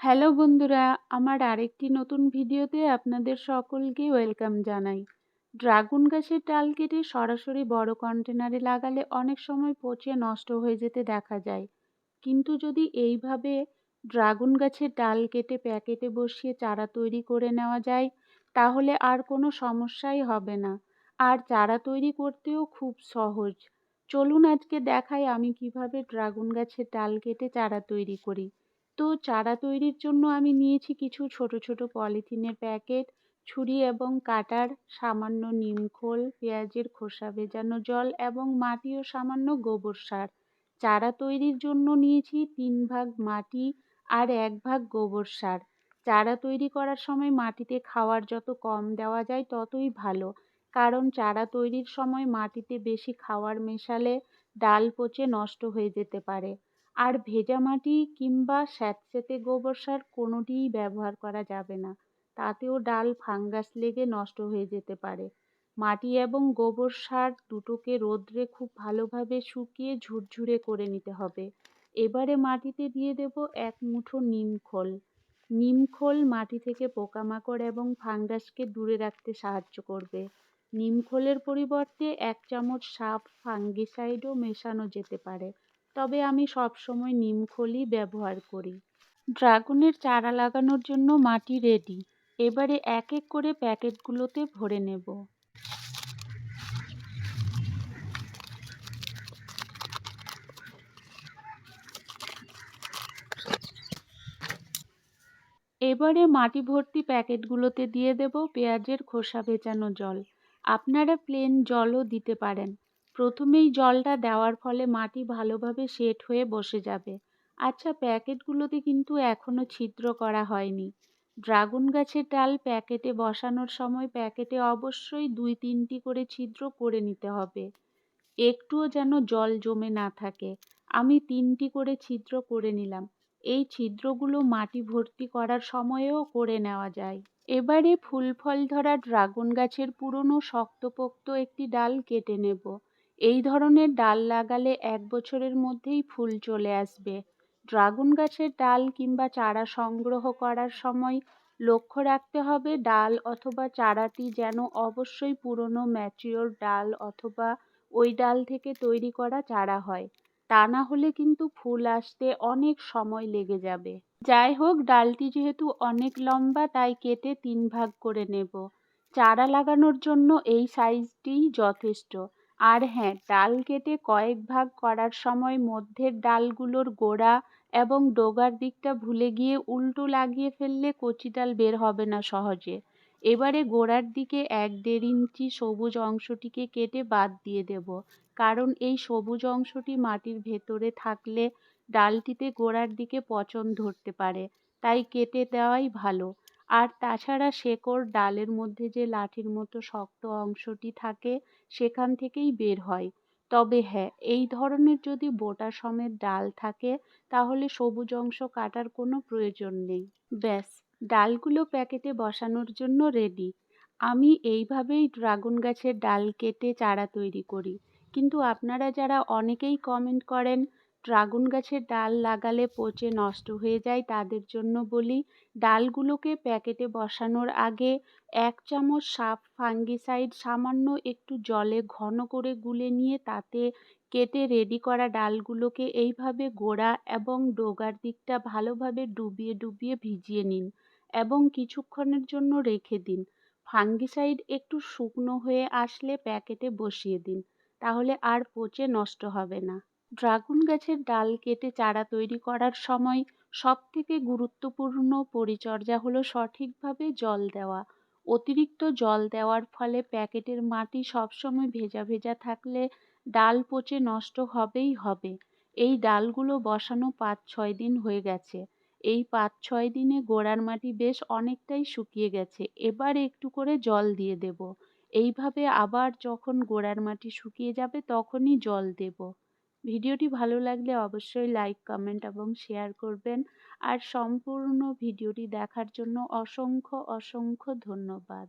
Hello বন্ধুরা, আমার আরেকটি নতুন ভিডিওতে আপনাদের সকলকে ওয়েলকাম জানাই। ড্রাগন গাছের ডাল কেটে সরাসরি বড় কন্টেনারে লাগালে অনেক সময় পচে নষ্ট হয়ে যেতে দেখা যায়। কিন্তু যদি এইভাবে ড্রাগন গাছের ডাল কেটে প্যাকেটে বসিয়ে চারা তৈরি করে নেওয়া যায়, তাহলে আর কোনো সমস্যাই হবে না। আর চারা তৈরি করতেও খুব সহজ। চলুন আজকে দেখাই আমি কিভাবে ড্রাগন গাছের ডাল কেটে চারা তৈরি করি। তো চারা তৈরির জন্য আমি নিয়েছি কিছু ছোট ছোট পলিথিনের প্যাকেট, ছুরি এবং কাটার, সামান্য নিমখোল, পেঁয়াজের খোসা ভেজানো জল এবং মাটি ও সামান্য গোবর সার। চারা তৈরির জন্য নিয়েছি 3 ভাগ মাটি আর 1 ভাগ গোবর সার। চারা তৈরি করার সময় মাটিতে খাওয়ার যত কম দেওয়া যায় ততই ভালো, কারণ চারা তৈরির সময় মাটিতে বেশি খাওয়ার মেশালে ডাল পচে নষ্ট হয়ে যেতে পারে। আর ভেজা মাটি কিংবা স্যাঁতসেঁতে গোবর সার কোনোটিই ব্যবহার করা যাবে না, তাতেও ডাল ফাঙ্গাস লেগে নষ্ট হয়ে যেতে পারে। মাটি এবং গোবর সার দুটোকে রোদ্রে খুব ভালোভাবে শুকিয়ে ঝুরঝুরে করে নিতে হবে। এবারে মাটিতে দিয়ে দেব 1 মুঠো নিমখোল। নিমখোল মাটি থেকে পোকামাকড় এবং ফাঙ্গাসকে দূরে রাখতে সাহায্য করবে। নিমখোলের পরিবর্তে 1 চামচ সাফ ফাঙ্গিসাইডও মেশানো যেতে পারে, তবে আমি সবসময় নিমখোলই ব্যবহার করি। ড্রাগনের চারা লাগানোর জন্য মাটি রেডি। এবারে এক এক করে প্যাকেটগুলোতে ভরে নেব। এবারে মাটি ভর্তি প্যাকেটগুলোতে দিয়ে দেব পেঁয়াজের খোসা ভেজানো জল। আপনারা প্লেন জলও দিতে পারেন। প্রথমেই জলটা দেওয়ার ফলে মাটি ভালোভাবে সেট হয়ে বসে যাবে। আচ্ছা, প্যাকেটগুলোতে কিন্তু এখনো ছিদ্র করা হয়নি। ড্রাগন গাছের ডাল প্যাকেটে বসানোর সময় প্যাকেটে অবশ্যই 2-3টি করে ছিদ্র করে নিতে হবে, একটুও যেন জল জমে না থাকে। আমি 3টি করে ছিদ্র করে নিলাম। এই ছিদ্রগুলো মাটি ভর্তি করার সময়েও করে নেওয়া যায়। এবারে ফুল ফল ধরা ড্রাগন গাছের পুরনো শক্তপোক্ত একটি ডাল কেটে নেব। এই ধরনের ডাল লাগালে 1 বছরের মধ্যেই ফুল চলে আসবে। ড্রাগন গাছের ডাল কিংবা চারা সংগ্রহ করার সময় লক্ষ্য রাখতে হবে ডাল অথবা চারাটি যেন অবশ্যই পুরনো ম্যাচিওর ডাল অথবা ওই ডাল থেকে তৈরি করা চারা হয়, তা না হলে কিন্তু ফুল আসতে অনেক সময় লেগে যাবে। যাই হোক, ডালটি যেহেতু অনেক লম্বা তাই কেটে 3 ভাগ করে নেব। চারা লাগানোর জন্য এই সাইজটিই যথেষ্ট। আর হ্যাঁ, ডাল কেটে কয়েক ভাগ করার সময় মধ্যের ডালগুলোর গোড়া এবং ডগার দিকটা ভুলে গিয়ে উল্টো লাগিয়ে ফেললে কচি ডাল বের হবে না সহজে। এবারে গোড়ার দিকে 1-1.5 ইঞ্চি সবুজ অংশটিকে কেটে বাদ দিয়ে দেব, কারণ এই সবুজ অংশটি মাটির ভেতরে থাকলে ডালটিতে গোড়ার দিকে পচন ধরতে পারে, তাই কেটে দেওয়াই ভালো। আর তাছাড়া শেকড় ডালের মধ্যে যে লাঠির মতো শক্ত অংশটি থাকে সেখান থেকেই বের হয়। তবে হ্যাঁ, এই ধরনের যদি বোটা সমেত ডাল থাকে তাহলে সবুজ অংশ কাটার কোনো প্রয়োজন নেই। ব্যাস, ডালগুলো প্যাকেটে বসানোর জন্য রেডি। আমি এইভাবেই ড্রাগন গাছের ডাল কেটে চারা তৈরি করি। কিন্তু আপনারা যারা অনেকেই কমেন্ট করেন ড্রাগন গাছের ডাল লাগালে পচে নষ্ট হয়ে যায়, তাদের জন্য বলি, ডালগুলোকে প্যাকেটে বসানোর আগে 1 চামচ সাফ ফাঙ্গিসাইড সামান্য একটু জলে ঘন করে গুলে নিয়ে তাতে কেটে রেডি করা ডালগুলোকে এইভাবে গোড়া এবং ডগার দিকটা ভালোভাবে ডুবিয়ে ডুবিয়ে ভিজিয়ে নিন এবং কিছুক্ষণের জন্য রেখে দিন। ফাঙ্গিসাইড একটু শুকনো হয়ে আসলে প্যাকেটে বসিয়ে দিন, তাহলে আর পচে নষ্ট হবে না। ড্রাগন গাছের ডাল কেটে চারা তৈরি করার সময় সবথেকে গুরুত্বপূর্ণ পরিচর্যা হলো সঠিকভাবে জল দেওয়া। অতিরিক্ত জল দেওয়ার ফলে প্যাকেটের মাটি সবসময় ভেজা ভেজা থাকলে ডাল পচে নষ্ট হবেই হবে। এই ডালগুলো বসানো 5-6 দিন হয়ে গেছে। এই 5-6 দিনে গোড়ার মাটি বেশ অনেকটাই শুকিয়ে গেছে। এবার একটু করে জল দিয়ে দেব। এইভাবে আবার যখন গোড়ার মাটি শুকিয়ে যাবে তখনই জল দেব। ভিডিওটি ভালো লাগলে অবশ্যই লাইক, কমেন্ট এবং শেয়ার করবেন। আর সম্পূর্ণ ভিডিওটি দেখার জন্য অসংখ্য অসংখ্য ধন্যবাদ।